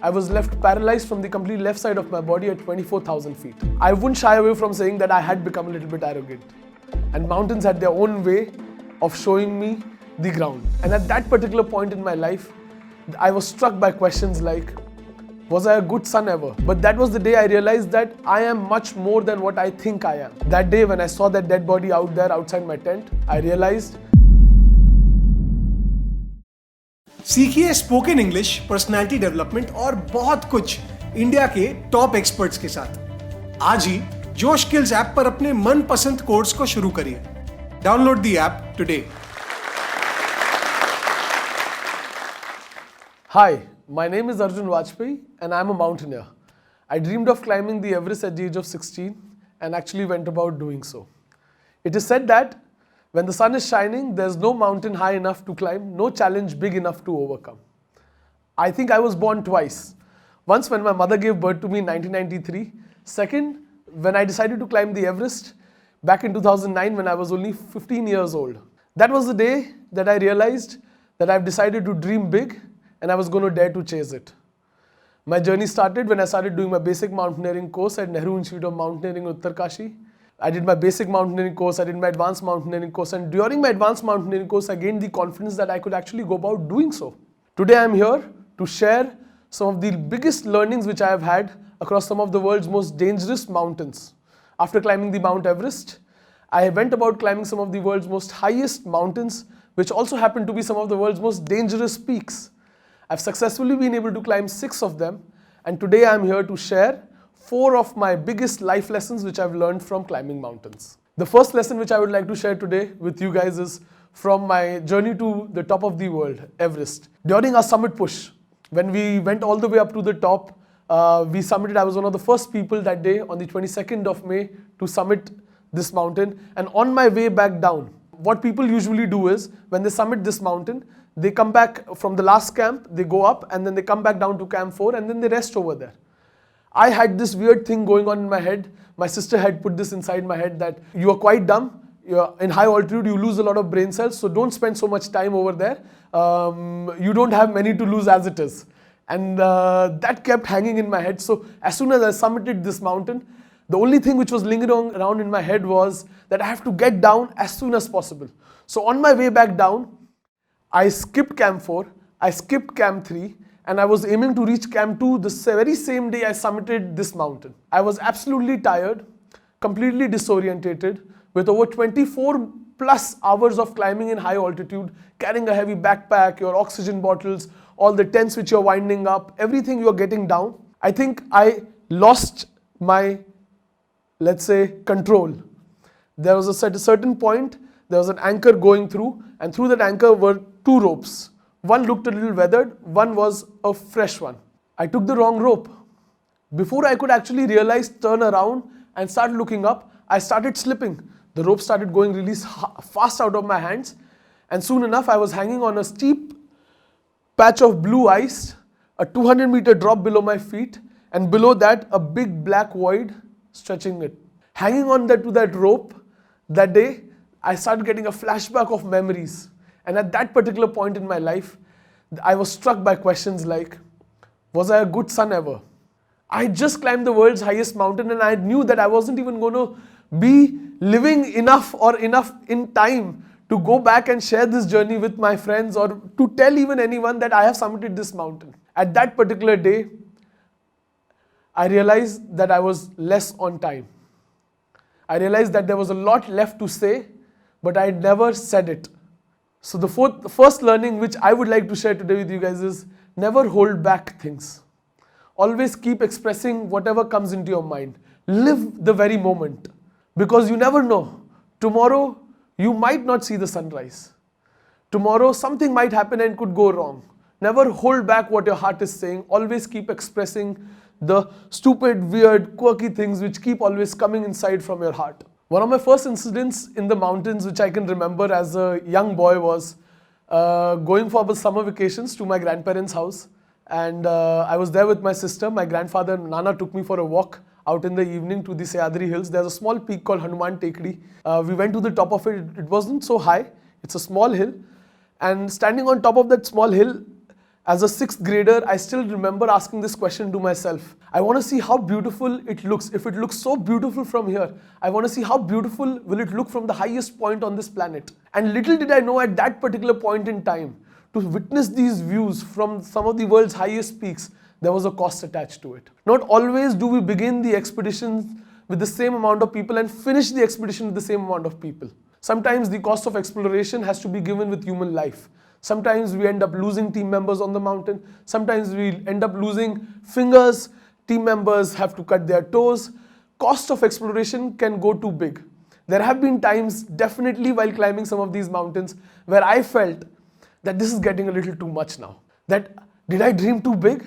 I was left paralyzed from the complete left side of my body at 24,000 feet. I wouldn't shy away from saying that I had become a little bit arrogant. And mountains had their own way of showing me the ground. And at that particular point in my life, I was struck by questions like, was I a good son ever? But that was the day I realized that I am much more than what I think I am. That day when I saw that dead body out there outside my tent, I realized. सीखिए spoken English, personality development और बहुत कुछ India के top experts के साथ। आज ही जोश skills app पर अपने मनपसंद कोर्स को शुरू करिए। Download the app today. Hi, my name is Arjun Vajpai and I'm a mountaineer. I dreamed of climbing the Everest at the age of 16 and actually went about doing so. It is said that when the sun is shining, there's no mountain high enough to climb, no challenge big enough to overcome. I think I was born twice. Once when my mother gave birth to me in 1993. Second, when I decided to climb the Everest back in 2009 when I was only 15 years old. That was the day that I realized that I've decided to dream big and I was going to dare to chase it. My journey started when I started doing my basic mountaineering course at Nehru Institute of Mountaineering in Uttarkashi. I did my basic mountaineering course, I did my advanced mountaineering course, and during my advanced mountaineering course, I gained the confidence that I could actually go about doing so. Today I am here to share some of the biggest learnings which I have had across some of the world's most dangerous mountains. After climbing the Mount Everest, I went about climbing some of the world's most highest mountains, which also happen to be some of the world's most dangerous peaks. I've successfully been able to climb 6 of them, and today I'm here to share 4 of my biggest life lessons which I've learned from climbing mountains. The first lesson which I would like to share today with you guys is from my journey to the top of the world, Everest. During our summit push, when we went all the way up to the top, we summited. I was one of the first people that day on the 22nd of May to summit this mountain. And on my way back down, what people usually do is when they summit this mountain, they come back from the last camp, they go up and then they come back down to camp 4 and then they rest over there. I had this weird thing going on in my head. My sister had put this inside my head that you are quite dumb. You're in high altitude, you lose a lot of brain cells, so don't spend so much time over there. You don't have many to lose as it is. And that kept hanging in my head. So as soon as I summited this mountain, the only thing which was lingering around in my head was that I have to get down as soon as possible. So on my way back down, I skipped camp 4, I skipped camp 3, and I was aiming to reach camp 2 the very same day I summited this mountain. I was absolutely tired, completely disorientated, with over 24 plus hours of climbing in high altitude, carrying a heavy backpack, your oxygen bottles, all the tents which you're winding up, everything you're getting down. I think I lost my, let's say, control. There was a certain point, there was an anchor going through, and through that anchor were 2 ropes. One looked a little weathered, one was a fresh one. I took the wrong rope. Before I could actually realize, turn around and start looking up, I started slipping. The rope started going really fast out of my hands, and soon enough I was hanging on a steep patch of blue ice, a 200-meter drop below my feet, and below that a big black void stretching it. Hanging on to that rope, that day, I started getting a flashback of memories. And at that particular point in my life, I was struck by questions like, was I a good son ever? I had just climbed the world's highest mountain and I knew that I wasn't even going to be living enough in time to go back and share this journey with my friends or to tell even anyone that I have summited this mountain. At that particular day, I realized that I was less on time. I realized that there was a lot left to say, but I had never said it. So the first learning which I would like to share today with you guys is never hold back things. Always keep expressing whatever comes into your mind. Live the very moment, because you never know. Tomorrow you might not see the sunrise. Tomorrow something might happen and could go wrong. Never hold back what your heart is saying. Always keep expressing the stupid, weird, quirky things which keep always coming inside from your heart. One of my first incidents in the mountains which I can remember as a young boy was going for the summer vacations to my grandparents' house. And I was there with my sister. My grandfather, Nana, took me for a walk out in the evening to the Sayadri Hills. There's a small peak called Hanuman Tekdi. We went to the top of it. It wasn't so high. It's a small hill. And standing on top of that small hill, As a sixth grader, I still remember asking this question to myself. I want to see how beautiful it looks. If it looks so beautiful from here, I want to see how beautiful will it look from the highest point on this planet. And little did I know at that particular point in time, to witness these views from some of the world's highest peaks, there was a cost attached to it. Not always do we begin the expeditions with the same amount of people and finish the expedition with the same amount of people. Sometimes the cost of exploration has to be given with human life. Sometimes we end up losing team members on the mountain. Sometimes we end up losing fingers. Team members have to cut their toes. Cost of exploration can go too big. There have been times, definitely while climbing some of these mountains, where I felt that this is getting a little too much now. That did I dream too big?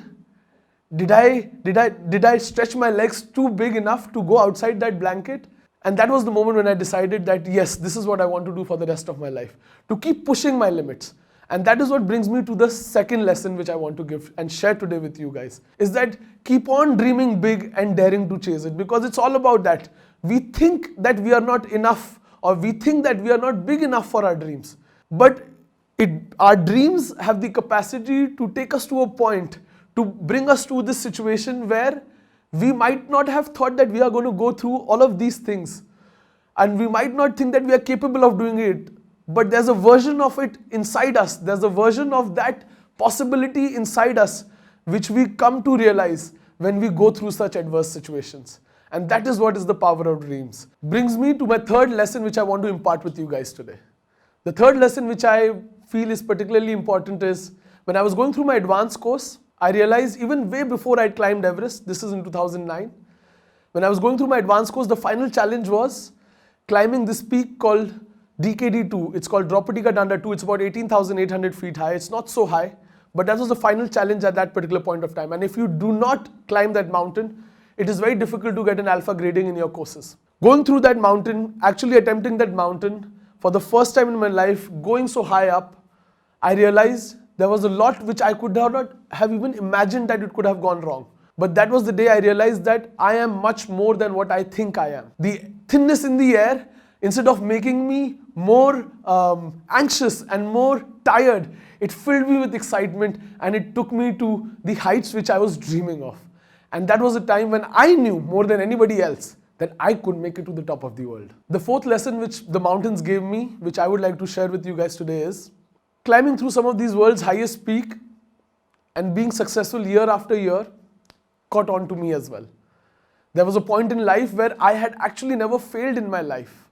Did I stretch my legs too big enough to go outside that blanket? And that was the moment when I decided that yes, this is what I want to do for the rest of my life. To keep pushing my limits. And that is what brings me to the second lesson which I want to give and share today with you guys. Is that keep on dreaming big and daring to chase it. Because it's all about that. We think that we are not enough, or we think that we are not big enough for our dreams. But our dreams have the capacity to take us to a point, to bring us to this situation where we might not have thought that we are going to go through all of these things. And we might not think that we are capable of doing it. But there's a version of it inside us. There's a version of that possibility inside us which we come to realize when we go through such adverse situations. And that is what is the power of dreams. Brings me to my third lesson which I want to impart with you guys today. The third lesson which I feel is particularly important is when I was going through my advanced course, I realized even way before I climbed Everest, this is in 2009, when I was going through my advanced course, the final challenge was climbing this peak called DKD2. It's called Dropatika Danda 2. It's about 18,800 feet high. It's not so high, but that was the final challenge at that particular point of time. And if you do not climb that mountain, it is very difficult to get an alpha grading in your courses. Going through that mountain, actually attempting that mountain for the first time in my life, going so high up, I realized there was a lot which I could not have even imagined that it could have gone wrong. But that was the day I realized that I am much more than what I think I am. The thinness in the air, instead of making me more anxious and more tired, it filled me with excitement and it took me to the heights which I was dreaming of. And that was a time when I knew more than anybody else that I could make it to the top of the world. The fourth lesson which the mountains gave me, which I would like to share with you guys today, is climbing through some of these world's highest peak and being successful year after year caught on to me as well. There was a point in life where I had actually never failed in my life.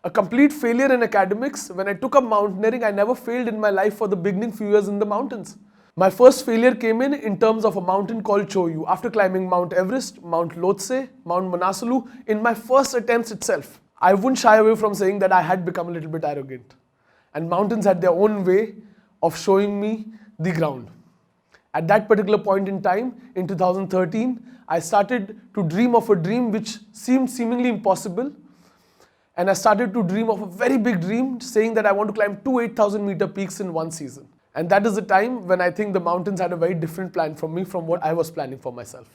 A complete failure in academics. When I took up mountaineering, I never failed in my life for the beginning few years in the mountains. My first failure came in terms of a mountain called Choyu. After climbing Mount Everest, Mount Lhotse, Mount Manaslu, in my first attempts itself, I wouldn't shy away from saying that I had become a little bit arrogant. And mountains had their own way of showing me the ground. At that particular point in time, in 2013, I started to dream of a dream which seemed seemingly impossible. And I started to dream of a very big dream, saying that I want to climb 2 8,000 meter peaks in one season. And that is the time when I think the mountains had a very different plan from me from what I was planning for myself.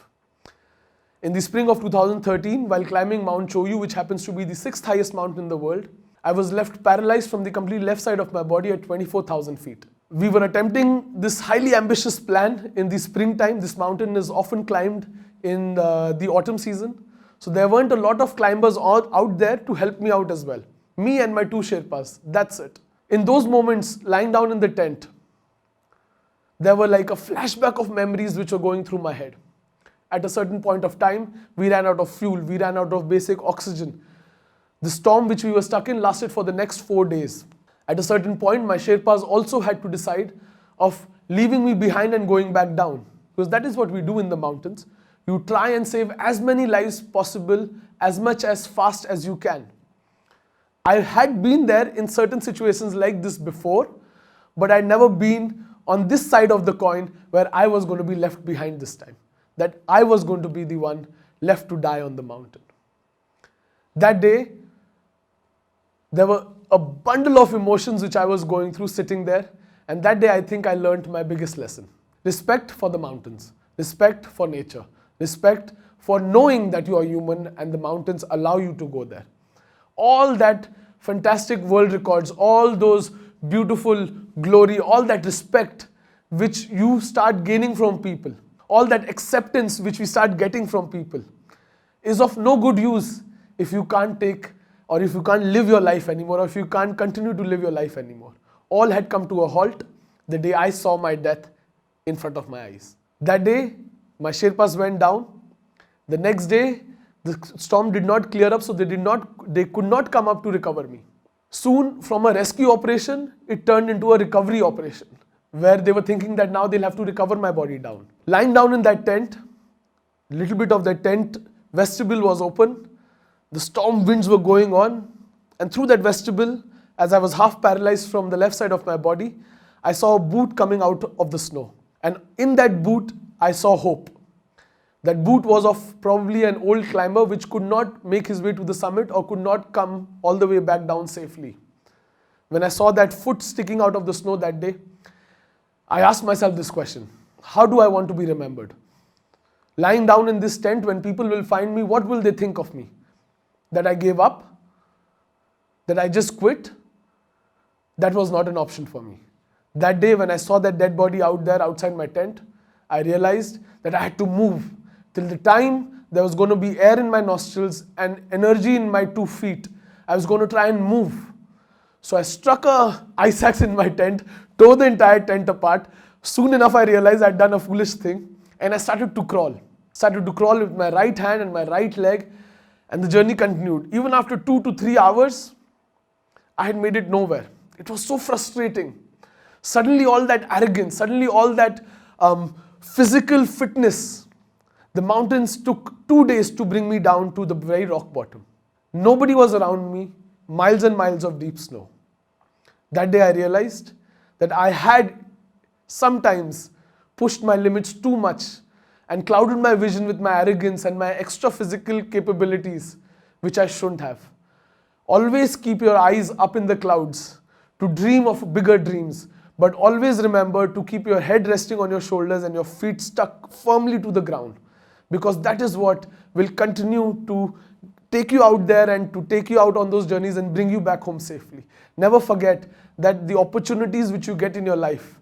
In the spring of 2013, while climbing Mount Choyu, which happens to be the 6th highest mountain in the world, I was left paralyzed from the complete left side of my body at 24,000 feet. We were attempting this highly ambitious plan in the springtime. This mountain is often climbed in the autumn season. So there weren't a lot of climbers out there to help me out as well. Me and my 2 Sherpas, that's it. In those moments, lying down in the tent, there were like a flashback of memories which were going through my head. At a certain point of time, we ran out of fuel, we ran out of basic oxygen. The storm which we were stuck in lasted for the next 4 days. At a certain point, my Sherpas also had to decide of leaving me behind and going back down. Because that is what we do in the mountains. You try and save as many lives possible, as much as fast as you can. I had been there in certain situations like this before, but I'd never been on this side of the coin where I was going to be left behind this time. That I was going to be the one left to die on the mountain. That day, there were a bundle of emotions which I was going through sitting there. And that day I think I learned my biggest lesson. Respect for the mountains. Respect for nature. Respect for knowing that you are human and the mountains allow you to go there. All that fantastic world records, all those beautiful glory, all that respect which you start gaining from people, all that acceptance which we start getting from people, is of no good use if you can't take, or if you can't live your life anymore, or if you can't continue to live your life anymore. All had come to a halt the day I saw my death in front of my eyes. That day, my Sherpas went down. The next day, the storm did not clear up, so they could not come up to recover me. Soon, from a rescue operation, it turned into a recovery operation, where they were thinking that now they'll have to recover my body down. Lying down in that tent, little bit of that tent vestibule was open, the storm winds were going on, and through that vestibule, as I was half paralyzed from the left side of my body, I saw a boot coming out of the snow. And in that boot, I saw hope. That boot was of probably an old climber which could not make his way to the summit or could not come all the way back down safely. When I saw that foot sticking out of the snow that day, I asked myself this question: how do I want to be remembered? Lying down in this tent, when people will find me, what will they think of me? That I gave up? That I just quit? That was not an option for me. That day when I saw that dead body out there outside my tent, I realized that I had to move. Till the time there was going to be air in my nostrils and energy in my 2 feet, I was going to try and move. So I struck a ice axe in my tent, tore the entire tent apart. Soon enough I realized I'd done a foolish thing, and I started to crawl. Started to crawl with my right hand and my right leg, and the journey continued. Even after 2 to 3 hours, I had made it nowhere. It was so frustrating. Suddenly all that arrogance, suddenly all that physical fitness, the mountains took 2 days to bring me down to the very rock bottom. Nobody was around me, miles and miles of deep snow. That day I realized that I had sometimes pushed my limits too much and clouded my vision with my arrogance and my extra physical capabilities, which I shouldn't have. Always keep your eyes up in the clouds to dream of bigger dreams, but always remember to keep your head resting on your shoulders and your feet stuck firmly to the ground, because that is what will continue to take you out there and to take you out on those journeys and bring you back home safely. Never forget that the opportunities which you get in your life,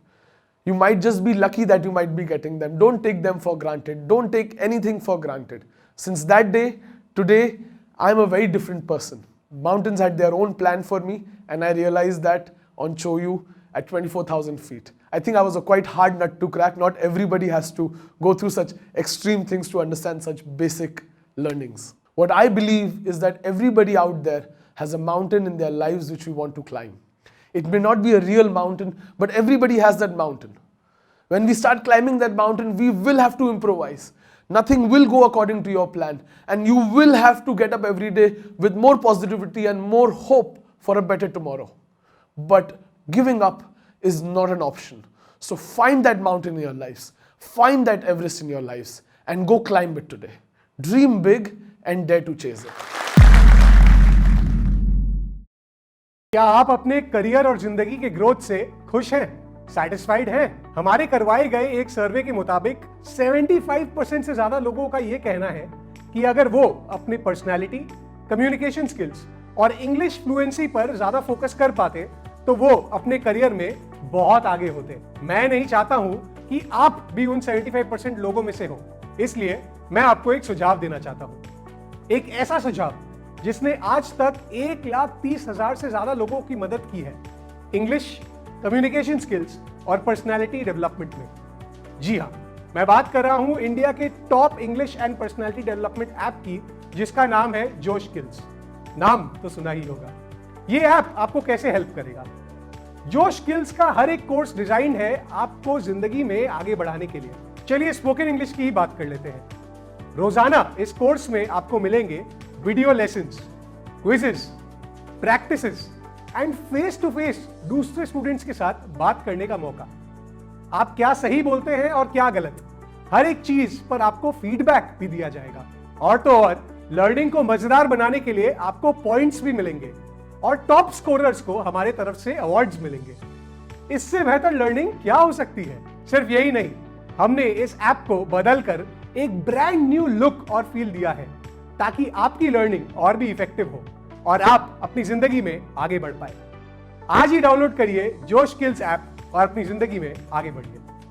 you might just be lucky that you might be getting them. Don't take them for granted. Don't take anything for granted. Since that day, today, I'm a very different person. Mountains had their own plan for me, and I realized that on Choyu at 24,000 feet. I think I was a quite hard nut to crack. Not everybody has to go through such extreme things to understand such basic learnings. What I believe is that everybody out there has a mountain in their lives which we want to climb. It may not be a real mountain, but everybody has that mountain. When we start climbing that mountain, we will have to improvise. Nothing will go according to your plan, and you will have to get up every day with more positivity and more hope for a better tomorrow. But giving up is not an option. So find that mountain in your lives, find that Everest in your lives, and go climb it today. Dream big and dare to chase it. क्या आप अपने career और जिंदगी के growth से खुश हैं, satisfied हैं? हमारे करवाए गए एक सर्वे के मुताबिक 75% से ज्यादा लोगों का यह कहना है कि अगर वो अपनी पर्सनालिटी, कम्युनिकेशन स्किल्स और इंग्लिश फ्लुएंसी पर ज्यादा फोकस कर पाते तो वो अपने करियर में बहुत आगे होते। मैं नहीं चाहता हूं कि आप भी उन 75% लोगों में से हो, इसलिए मैं आपको एक सुझाव देना चाहता हूं। एक ऐसा सुझाव जिसने आज तक 1,30,000 से ज्यादा लोगों की मदद की है इंग्लिश, कम्युनिकेशन स्किल्स और पर्सनालिटी डेवलपमेंट में। जी हां, मैं बात कर रहा हूं इंडिया के top English and personality development app की, जिसका नाम है जोश स्किल्स। नाम तो सुना ही होगा। ये ऐप आपको कैसे हेल्प करेगा? जोश स्किल्स का हर एक कोर्स डिजाइन है आपको जिंदगी में आगे बढ़ाने के लिए। चलिए स्पोकन इंग्लिश की ही बात कर लेते हैं। रोजाना इस कोर्स में आपको मिलेंगे video lessons, quizzes, practices and face to face दूसरे स्टूडेंट्स के साथ बात करने का मौका। आप क्या सही बोलते हैं और क्या गलत, हर एक चीज पर आपको फीडबैक भी दिया जाएगा। और तो और लर्निंग को मजेदार बनाने के लिए आपको पॉइंट्स भी मिलेंगे और टॉप स्कोरर्स को हमारे तरफ से अवार्ड्स मिलेंगे। इससे बेहतर लर्निंग क्या हो सकती है? सिर्फ यही नहीं, हमने इस ऐप को बदलकर एक ब्रांड न्यू लुक और फील दिया है ताकि आपकी लर्निंग और भी इफेक्टिव हो और आप अपनी जिंदगी में आगे बढ़ पाए। आज ही डाउनलोड करिए जोश स्किल्स ऐप और अपनी जिंदगी में आगे बढ़िए।